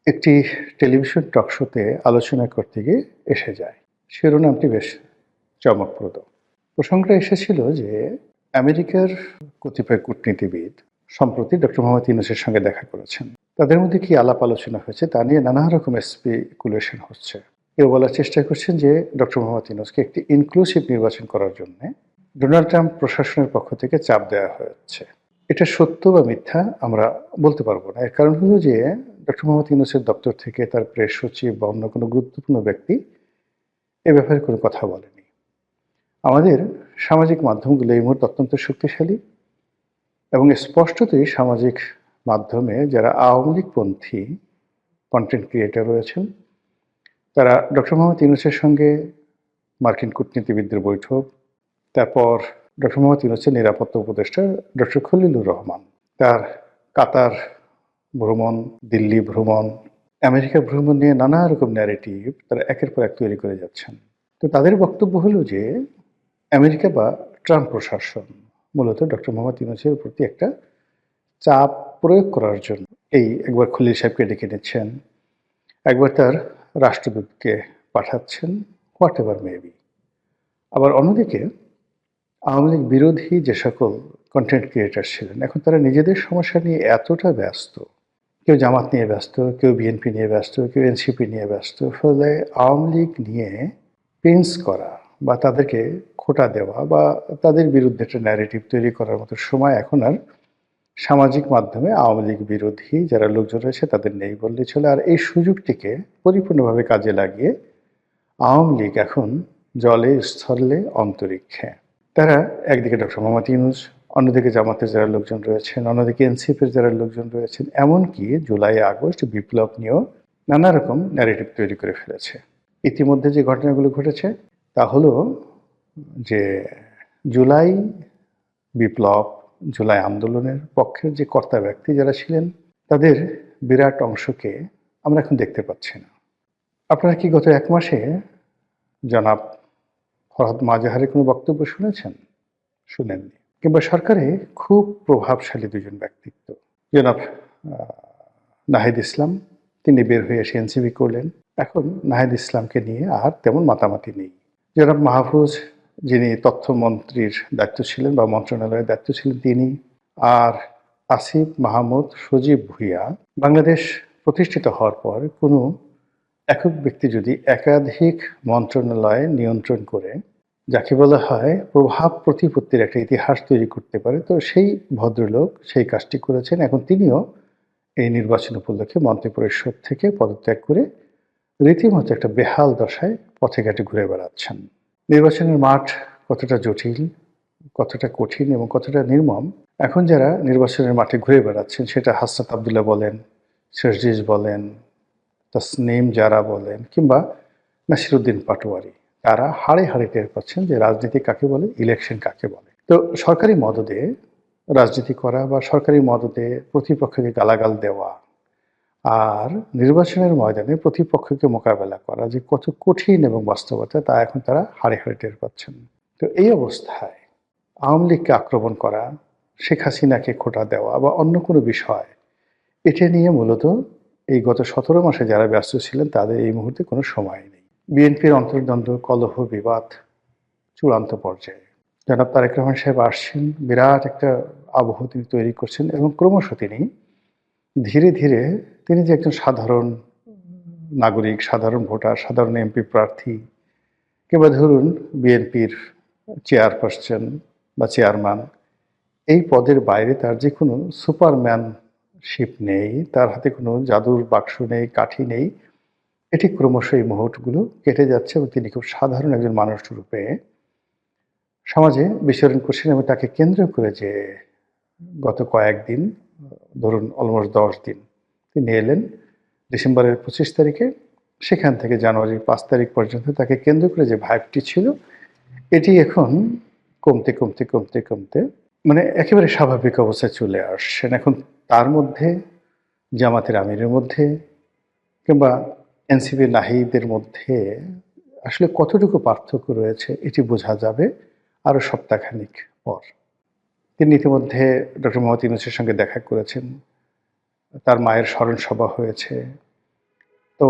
একটি টেলিভিশন টক শোতে আলোচনা করতে গিয়ে এসে যায়। শিরোনামটি বেশ চমকপ্রদ। প্রসঙ্গটা এসেছিল যে আমেরিকার কতিপয় কূটনীতিবিদ সম্প্রতি ডক্টর মোহাম্মদ ইউনূসের সঙ্গে দেখা করেছেন। তাদের মধ্যে কি আলাপ আলোচনা হয়েছে তা নিয়ে নানা রকমের স্পেকুলেশন হচ্ছে। কেউ বলার চেষ্টা করছেন যে ডক্টর মোহাম্মদ ইউনূসকে একটি ইনক্লুসিভ নির্বাচন করার জন্য ডোনাল্ড ট্রাম্প প্রশাসনের পক্ষ থেকে চাপ দেওয়া হচ্ছে। এটা সত্য বা মিথ্যা আমরা বলতে পারবো না। এর কারণ হলো যে ডক্টর মোহাম্মদ ইউনূসের দপ্তর থেকে তার প্রেস সচিব বা অন্য কোনো গুরুত্বপূর্ণ ব্যক্তি এ ব্যাপারে কোনো কথা বলেনি। আমাদের সামাজিক মাধ্যমগুলো এই মুহূর্তে অত্যন্ত শক্তিশালী এবং স্পষ্টতই সামাজিক মাধ্যমে যারা আওয়ামী লীগপন্থী কন্টেন্ট ক্রিয়েটর রয়েছেন তারা ডক্টর মোহাম্মদ ইউনূসের সঙ্গে মার্কিন কূটনীতিবিদদের বৈঠক, তারপর ডক্টর মোহাম্মদ ইউনূসের নিরাপত্তা উপদেষ্টা ডক্টর খলিলুর রহমান তার কাতার ভ্রমণ, দিল্লি ভ্রমণ, আমেরিকা ভ্রমণ নিয়ে নানা রকম ন্যারেটিভ তারা একের পর এক তৈরি করে যাচ্ছেন। তো তাদের বক্তব্য হলো যে আমেরিকা বা ট্রাম্প প্রশাসন মূলত ডক্টর মোহাম্মদ ইউনূসের প্রতি একটা চাপ প্রয়োগ করার জন্য এই একবার খলিল সাহেবকে ডেকে নিচ্ছেন, একবার তার রাষ্ট্রদূতকে পাঠাচ্ছেন, হোয়াট এভার মেবি। আবার অন্যদিকে আওয়ামী লীগ বিরোধী যে সকল কন্টেন্ট ক্রিয়েটার ছিলেন এখন তারা নিজেদের সমস্যা নিয়ে এতটা ব্যস্ত, কেউ জামাত নিয়ে ব্যস্ত, কেউ বিএনপি নিয়ে ব্যস্ত, কেউ এনসিপি নিয়ে ব্যস্ত, ফলে আওয়ামী লীগ নিয়ে পেন্স করা বা তাদেরকে খোঁটা দেওয়া বা তাদের বিরুদ্ধে একটা ন্যারেটিভ তৈরি করার মতো সময় এখন আর সামাজিক মাধ্যমে আওয়ামী লীগ বিরোধী যারা লোকজন রয়েছে তাদের নেই বললেই চলে। আর এই সুযোগটিকে পরিপূর্ণভাবে কাজে লাগিয়ে আওয়ামী লীগ এখন জলে, স্থলে, অন্তরিক্ষে। তারা একদিকে ডক্টর মোহাম্মদ ইউনূস, অন্যদিকে জামাতের যারা লোকজন রয়েছেন, অন্যদিকে এনসিপির যারা লোকজন রয়েছেন, এমনকি জুলাই আগস্ট বিপ্লব নিয়েও নানা রকম ন্যারেটিভ তৈরি করে ফেলেছে। ইতিমধ্যে যে ঘটনাগুলো ঘটেছে তা হলো যে জুলাই বিপ্লব, জুলাই আন্দোলনের পক্ষের যে কর্তা ব্যক্তি যারা ছিলেন তাদের বিরাট অংশকে আমরা এখন দেখতে পাচ্ছি না। আপনারা কি গত ১ মাসে জনাব ফরহাদ মাজাহারের কোনো বক্তব্য শুনেছেন? শুনেননি। কিংবা সরকারে খুব প্রভাবশালী দুজন ব্যক্তিত্ব, জনাব নাহিদ ইসলাম, তিনি বের হয়ে এসে এনসিপি করলেন। এখন নাহিদ ইসলামকে নিয়ে আর তেমন মাতামাতি নেই। জনাব মাহফুজ, যিনি তথ্যমন্ত্রীর দায়িত্ব ছিলেন বা মন্ত্রণালয়ের দায়িত্ব ছিলেন তিনি, আর আসিফ মাহমুদ সজীব ভুঁইয়া, বাংলাদেশ প্রতিষ্ঠিত হওয়ার পর কোনো একক ব্যক্তি যদি একাধিক মন্ত্রণালয় নিয়ন্ত্রণ করে যাকে বলা হয় প্রভাব প্রতিপত্তির একটা ইতিহাস তৈরি করতে পারে, তো সেই ভদ্রলোক সেই কাজটি করেছেন। এখন তিনিও এই নির্বাচন উপলক্ষে মন্ত্রিপরিষদ থেকে পদত্যাগ করে রীতিমতো একটা বেহাল দশায় পথে ঘাটে ঘুরে বেড়াচ্ছেন। নির্বাচনের মাঠ কতটা জটিল, কতটা কঠিন এবং কতটা নির্মম এখন যারা নির্বাচনের মাঠে ঘুরে বেড়াচ্ছেন, সেটা হাসনাত আবদুল্লাহ বলেন, শেরজিজ বলেন, তাসনিম জারা বলেন কিংবা নাসিরুদ্দিন পাটোয়ারি, তারা হাড়ে হাড়ে টের পাচ্ছেন যে রাজনীতি কাকে বলে, ইলেকশন কাকে বলে। তো সরকারি মদদে রাজনীতি করা বা সরকারি মদদে প্রতিপক্ষকে গালাগাল দেওয়া আর নির্বাচনের ময়দানে প্রতিপক্ষকে মোকাবেলা করা যে কত কঠিন এবং বাস্তবতা তা এখন তারা হাড়ে হাড়ে টের পাচ্ছেন। তো এই অবস্থায় আওয়ামী লীগকে আক্রমণ করা, শেখ হাসিনাকে খোঁটা দেওয়া বা অন্য কোনো বিষয়, এটা নিয়ে মূলত এই গত ১৭ মাসে যারা ব্যস্ত ছিলেন তাদের এই মুহূর্তে কোনো সময় নেই। বিএনপির অন্তর্দ্বন্দ্ব, কলহ, বিবাদ চূড়ান্ত পর্যায়ে। জনাব তারেক রহমান সাহেব আসছেন, বিরাট একটা আবহ তিনি তৈরি করছেন এবং ক্রমশ তিনি ধীরে ধীরে তিনি যে একজন সাধারণ নাগরিক, সাধারণ ভোটার, সাধারণ এমপি প্রার্থী কিংবা ধরুন বিএনপির চেয়ারপারসন বা চেয়ারম্যান, এই পদের বাইরে তার যে কোনো সুপারম্যানশিপ নেই, তার হাতে কোনো জাদুর বাক্স নেই, কাঠি নেই। এটি ক্রমশ এই মুহূর্তগুলো কেটে যাচ্ছে এবং তিনি খুব সাধারণ একজন মানুষ রূপে সমাজে বিচরণ করছেন এবং তাকে কেন্দ্র করে যে গত কয়েকদিন, ধরুন অলমোস্ট ১০ দিন, তিনি এলেন ডিসেম্বরের ২৫ তারিখে, সেখান থেকে জানুয়ারির ৫ তারিখ পর্যন্ত তাকে কেন্দ্র করে যে ভাইবটি ছিল এটি এখন কমতে কমতে কমতে কমতে মানে একেবারে স্বাভাবিক অবস্থায় চলে আসছেন। এখন তার মধ্যে জামাতের আমিরের মধ্যে কিংবা এনসিপি নাহিদের মধ্যে আসলে কতটুকু পার্থক্য রয়েছে এটি বোঝা যাবে আরও সপ্তাহখানিক পর। তিনি ইতিমধ্যে ডক্টর মোহাম্মদ ইউনূসের সঙ্গে দেখা করেছেন, তার মায়ের স্মরণ সভা হয়েছে, তো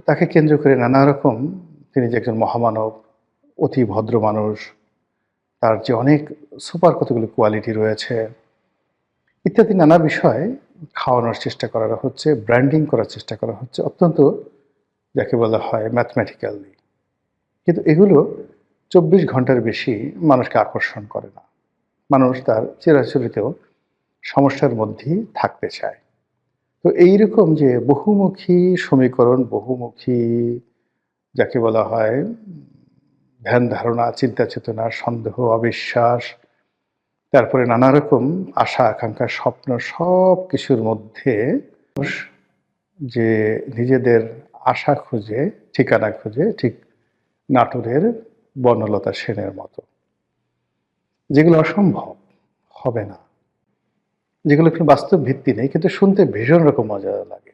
তাকে কেন্দ্র করে নানা রকম তিনি যে একজন মহামানব, অতি ভদ্র মানুষ, তার যে অনেক সুপার কতগুলো কোয়ালিটি রয়েছে ইত্যাদি নানা বিষয় খাওয়ানোর চেষ্টা করা হচ্ছে, ব্র্যান্ডিং করার চেষ্টা করা হচ্ছে অত্যন্ত যাকে বলা হয় ম্যাথমেটিক্যালি। কিন্তু এগুলো ২৪ ঘন্টার বেশি মানুষকে আকর্ষণ করে না। মানুষ তার চিরাচরিত সমস্যার মধ্যেই থাকতে চায়। তো এইরকম যে বহুমুখী সমীকরণ, বহুমুখী যাকে বলা হয় ধ্যান ধারণা, চিন্তা চেতনা, সন্দেহ, অবিশ্বাস, তারপরে নানা রকম আশা আকাঙ্ক্ষা, স্বপ্ন সবকিছুর মধ্যে মানুষ যে নিজেদের আশা খুঁজে, ঠিকানা খুঁজে ঠিক নাটোরের বনলতা সেনের মতো। যেগুলো অসম্ভব, হবে না। যেগুলো কোনো বাস্তব ভিত্তি নেই কিন্তু শুনতে ভীষণ রকম মজা লাগে।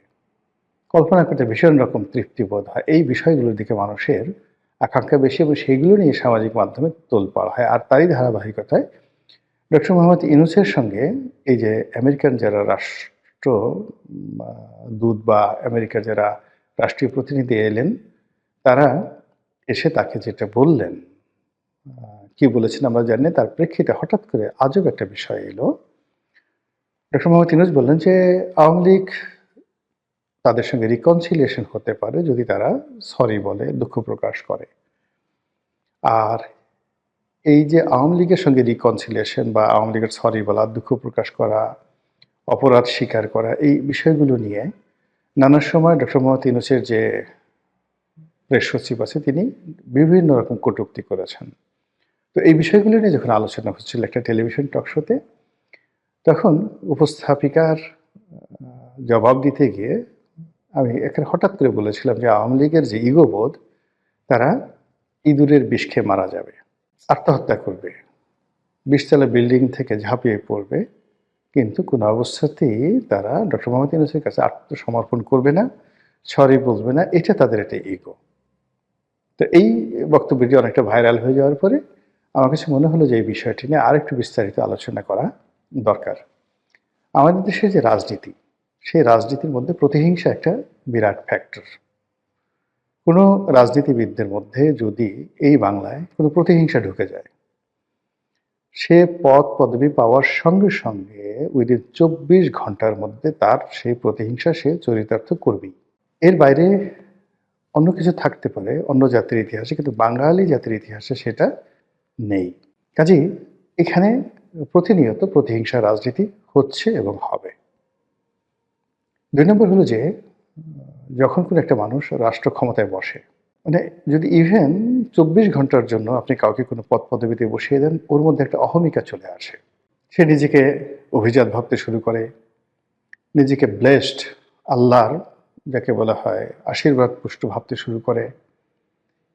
কল্পনা করতে ভীষণ রকম তৃপ্তিবোধ হয়। এই বিষয়গুলোর দিকে মানুষের আকাঙ্ক্ষা বেশি এবং সেইগুলো নিয়ে সামাজিক মাধ্যমে তোলপাড় হয়। আর তারই ধারাবাহিকতায় ডক্টর মোহাম্মদ ইউনূসের সঙ্গে এই যে আমেরিকান যারা রাষ্ট্র দূত বা আমেরিকার যারা রাষ্ট্রীয় প্রতিনিধি এলেন, তারা এসে তাকে যেটা বললেন, কি বলেছেন আমরা জানি না। তার প্রেক্ষিতে হঠাৎ করে আজব একটা বিষয় এলো। ডক্টর মোহাম্মদ ইউনূস বললেন যে, আওয়ামী লীগ তাদের সঙ্গে রিকনসিলিয়েশন হতে পারে যদি তারা সরি বলে, দুঃখ প্রকাশ করে। আর এই যে আওয়ামী লীগের সঙ্গে রিকনসিলিয়েশন বা আওয়ামী লীগের সরি বলা, দুঃখ প্রকাশ করা, অপরাধ স্বীকার করা, এই বিষয়গুলো নিয়ে নানা সময় ডক্টর মোহাম্মদ ইউনূসের যে প্রেস সচিব আছে তিনি বিভিন্ন রকম কটূক্তি করেছেন। তো এই বিষয়গুলো নিয়ে যখন আলোচনা হচ্ছিল একটা টেলিভিশন টক শোতে, তখন উপস্থাপিকার জবাব দিতে গিয়ে আমি এখানে হঠাৎ করে বলেছিলাম যে আওয়ামী লীগের যে ইগোবোধ, তারা ইঁদুরের বিষ খেয়ে মারা যাবে, আত্মহত্যা করবে, ২০ তলা বিল্ডিং থেকে ঝাঁপিয়ে পড়বে, কিন্তু কোনো অবস্থাতেই তারা ডক্টর মোহাম্মদ ইউনূসের কাছে আত্মসমর্পণ করবে না, সরি বলবে না। এটা তাদের একটা ইগো। তো এই বক্তব্যটি অনেকটা ভাইরাল হয়ে যাওয়ার পরে আমার কাছে মনে হলো যে এই বিষয়টি নিয়ে আরেকটু বিস্তারিত আলোচনা করা দরকার। আমাদের দেশের যে রাজনীতি, সেই রাজনীতির মধ্যে প্রতিহিংসা একটা বিরাট ফ্যাক্টর। কোনো রাজনীতিবিদদের মধ্যে যদি এই বাংলায় কোনো প্রতিহিংসা ঢুকে যায়, সে পদ পদবি পাওয়ার সঙ্গে সঙ্গে উইদিন ২৪ ঘন্টার মধ্যে তার সেই প্রতিহিংসা সে চরিতার্থ করবেই। এর বাইরে অন্য কিছু থাকতে পারে অন্য জাতির ইতিহাসে, কিন্তু বাঙালি জাতির ইতিহাসে সেটা নেই। কাজেই এখানে প্রতিনিয়ত প্রতিহিংসা রাজনীতি হচ্ছে এবং হবে। ২ নম্বর হলো যে যখন কোনো একটা মানুষ রাষ্ট্র ক্ষমতায় বসে, মানে যদি ইভেন ২৪ ঘন্টার জন্য আপনি কাউকে কোনো পদ পদবিতে বসিয়ে দেন, ওর মধ্যে একটা অহমিকা চলে আসে। সে নিজেকে অভিজাত ভাবতে শুরু করে, নিজেকে ব্লেসড, আল্লাহর যাকে বলা হয় আশীর্বাদ পুষ্ট ভাবতে শুরু করে।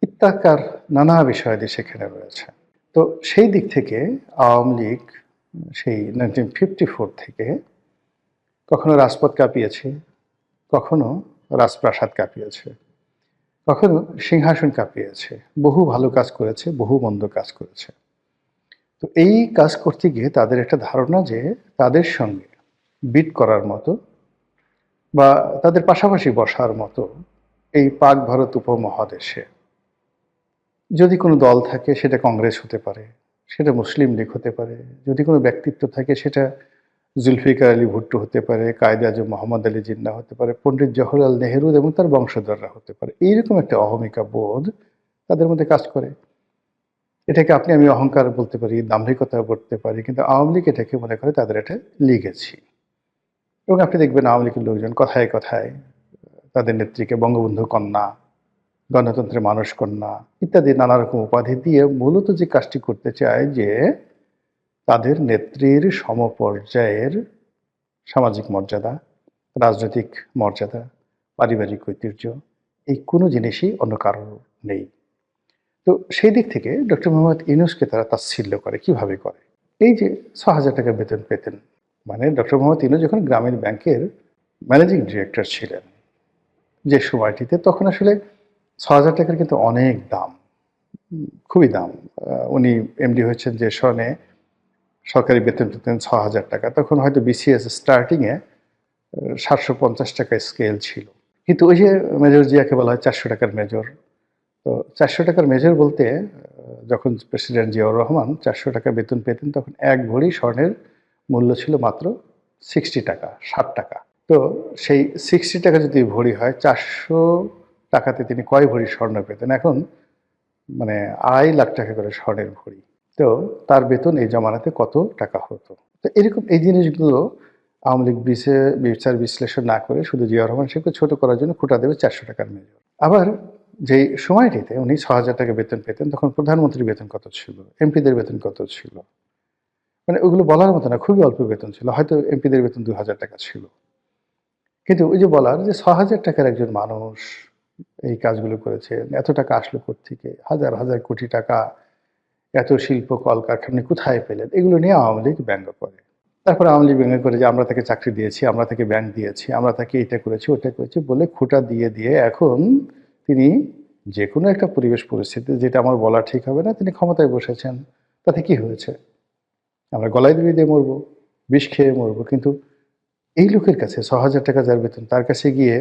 ইত্যাকার নানা বিষয়াদি সেখানে রয়েছে। তো সেই দিক থেকে আওয়ামী লীগ সেই 1954 থেকে কখনো রাজপথ কাঁপিয়েছে, কখনো রাজপ্রাসাদ কাঁপিয়েছে, কখনো সিংহাসন কাঁপিয়েছে। বহু ভালো কাজ করেছে, বহু মন্দ কাজ করেছে। তো এই কাজ করতে গিয়ে তাদের একটা ধারণা যে তাদের সঙ্গে বিট করার মতো বা তাদের পাশাপাশি বসার মতো এই পাক ভারত উপমহাদেশে যদি কোনো দল থাকে, সেটা কংগ্রেস হতে পারে, সেটা মুসলিম লীগ হতে পারে। যদি কোনো ব্যক্তিত্ব থাকে, সেটা জুলফিকার আলী ভুট্টো হতে পারে, কায়েদে আজম মোহাম্মদ আলী জিন্নাহ হতে পারে, পণ্ডিত জওহরলাল নেহরু এবং তার বংশধররা হতে পারে। এইরকম একটা অহমিকা বোধ তাদের মধ্যে কাজ করে। এটাকে আপনি আমি অহংকার বলতে পারি, দাম্ভিকতা বলতে পারি, কিন্তু আওয়ামী লীগ এটাকে মনে করে তাদের একটা লিগেছি। এবং আপনি দেখবেন আওয়ামী লীগের লোকজন কথায় কথায় তাদের নেত্রীকে বঙ্গবন্ধু কন্যা, গণতন্ত্রের মানুষ কন্যা ইত্যাদি নানা রকম উপাধি দিয়ে মূলত যে কাজটি করতে চায় যে তাদের নেত্রীর সমপর্যায়ের সামাজিক মর্যাদা, রাজনৈতিক মর্যাদা, পারিবারিক ঐতিহ্য এই কোনো জিনিসই অন্য কারোর নেই। তো সেই দিক থেকে ডক্টর মোহাম্মদ ইউনূসকে তারা তাচ্ছিল্য করে। কিভাবে করে? এই যে ৬,০০০ টাকা বেতন পেতেন, মানে ডক্টর মোহাম্মদ ইউনূস যখন গ্রামীণ ব্যাংকের ম্যানেজিং ডিরেক্টর ছিলেন যে সময়টিতে, তখন আসলে ৬,০০০ টাকার কিন্তু অনেক দাম, খুবই দাম। উনি এমডি হয়েছেন যে সনে সরকারি বেতন পেতেন ৬,০০০ টাকা। তখন হয়তো বিসিএস স্টার্টিংয়ে ৭৫০ টাকা স্কেল ছিল। কিন্তু ওই যে মেজর জিয়াকে বলা হয় ৪০০ টাকার মেজর। তো ৪০০ টাকার মেজর বলতে যখন প্রেসিডেন্ট জিয়াউর রহমান ৪০০ টাকা বেতন পেতেন তখন ১ ভরি স্বর্ণের মূল্য ছিল মাত্র ৬০ টাকা, ৬০ টাকা। তো সেই ৬০ টাকা যদি ভরি হয় ৪০০ টাকাতে তিনি কয় ভরি স্বর্ণ পেতেন? এখন মানে ২.৫ লাখ টাকা করে স্বর্ণের ভরি। তো তার বেতন এই জমানাতে কত টাকা হতো? তো এরকম এই জিনিসগুলো আওয়ামী লীগ বিচার বিশ্লেষণ না করে শুধু জিয়াউর রহমান সাহেবকে ছোট করার জন্য খোঁটা দেবে ৪০০ টাকার মেজর। আবার যেই সময়টিতে উনি ৬,০০০ টাকা বেতন পেতেন তখন প্রধানমন্ত্রীর বেতন কত ছিল? এমপিদের বেতন কত ছিল? মানে ওগুলো বলার মতো না, খুবই অল্প বেতন ছিল। হয়তো এমপিদের বেতন ২,০০০ টাকা ছিল। কিন্তু ওই যে বলার যে ৬,০০০ টাকার একজন মানুষ এই কাজগুলো করেছেন, এত টাকা আসলো কোত্থেকে? হাজার, হাজার কোটি টাকা এত শিল্প কলকারখানা কোথায় পেলেন? এগুলো নিয়ে আওয়ামী লীগ ব্যঙ্গ করে। তারপরে আওয়ামী লীগ ব্যঙ্গ করে যে আমরা তাকে চাকরি দিয়েছি, আমরা তাকে ব্যাংক দিয়েছি, আমরা তাকে এটা করেছি, ওটা করেছি বলে খোঁটা দিয়ে এখন তিনি যেকোনো একটা পরিবেশ পরিস্থিতি যেটা আমার বলা ঠিক হবে না, তিনি ক্ষমতায় বসেছেন। তাতে কি হয়েছে? আমরা গলায় দড়ি দিয়ে মরবো, বিষ খেয়ে মরবো। কিন্তু এই লোকের কাছে ৬,০০০ টাকা যার বেতন তার কাছে গিয়ে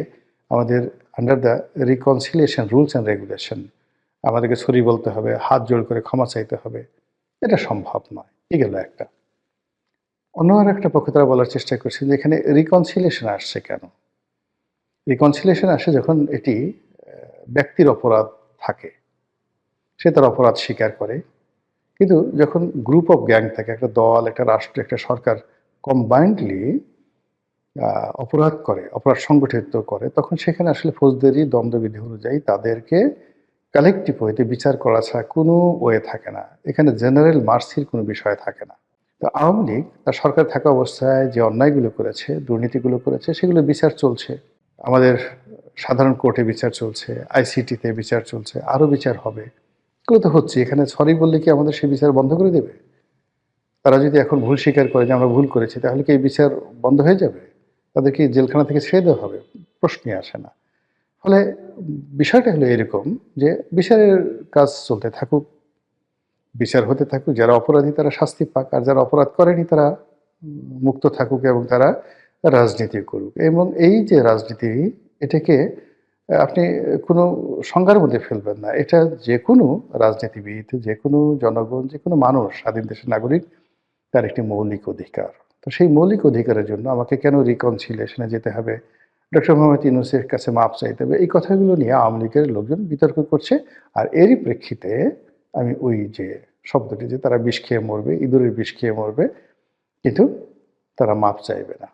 আমাদের under the reconciliation rules and regulation আমাদেরকে সরি বলতে হবে, হাত জোড় করে ক্ষমা চাইতে হবে। এটা সম্ভব নয়। এই গেল একটা। অন্য আরেকটা পক্ষে তারা বলার চেষ্টা করছে যে এখানে রিকনসিলিয়েশন আসছে কেন? রিকনসিলিয়েশন আসে যখন এটি ব্যক্তির অপরাধ থাকে। সে তার অপরাধ স্বীকার করে। কিন্তু যখন গ্রুপ অফ গ্যাং থাকে, একটা দল, একটা রাষ্ট্র, একটা সরকার কম্বাইন্ডলি অপরাধ করে, অপরাধ সংগঠিত করে, তখন সেখানে আসলে ফৌজদারি দণ্ডবিধি অনুযায়ী তাদেরকে কালেকটিভ ওয়েতে বিচার করা ছাড়া কোনো ওয়ে থাকে না। এখানে জেনারেল মার্সির কোনো বিষয় থাকে না। তো আওয়ামী লীগ তার সরকার থাকা অবস্থায় যে অন্যায়গুলো করেছে, দুর্নীতিগুলো করেছে, সেগুলো বিচার চলছে। আমাদের সাধারণ কোর্টে বিচার চলছে, আইসিটিতে বিচার চলছে, আরও বিচার হবে। এগুলো তো হচ্ছে। এখানে সরি বললে কি আমাদের সেই বিচার বন্ধ করে দেবে? তারা যদি এখন ভুল স্বীকার করে যে আমরা ভুল করেছি, তাহলে কি এই বিচার বন্ধ হয়ে যাবে? তাদেরকে জেলখানা থেকে ছেড়ে দেওয়া হবে? প্রশ্নই আসে না। ফলে বিষয়টা হলো এরকম যে বিচারের কাজ চলতে থাকুক, বিচার হতে থাকুক, যারা অপরাধী তারা শাস্তি পাক, আর যারা অপরাধ করেনি তারা মুক্ত থাকুক এবং তারা রাজনীতি করুক। এবং এই যে রাজনীতি, এটাকে আপনি কোনো সংজ্ঞার মধ্যে ফেলবেন না। এটা যেকোনো রাজনীতিবিদ, যেকোনো জনগণ, যেকোনো মানুষ, স্বাধীন দেশের নাগরিক, তার একটি মৌলিক অধিকার। তো সেই মৌলিক অধিকারের জন্য আমাকে কেন রিকনসিলিয়েশনে যেতে হবে? ডক্টর মোহাম্মদ ইউনূসের কাছে মাপ চাইতে হবে? এই কথাগুলো নিয়ে আওয়ামী লীগের লোকজন বিতর্ক করছে। আর এরই প্রেক্ষিতে আমি ওই যে শব্দটি যে তারা বিষ খেয়ে মরবে, ইঁদুরের বিষ খেয়ে মরবে, কিন্তু তারা মাপ চাইবে না।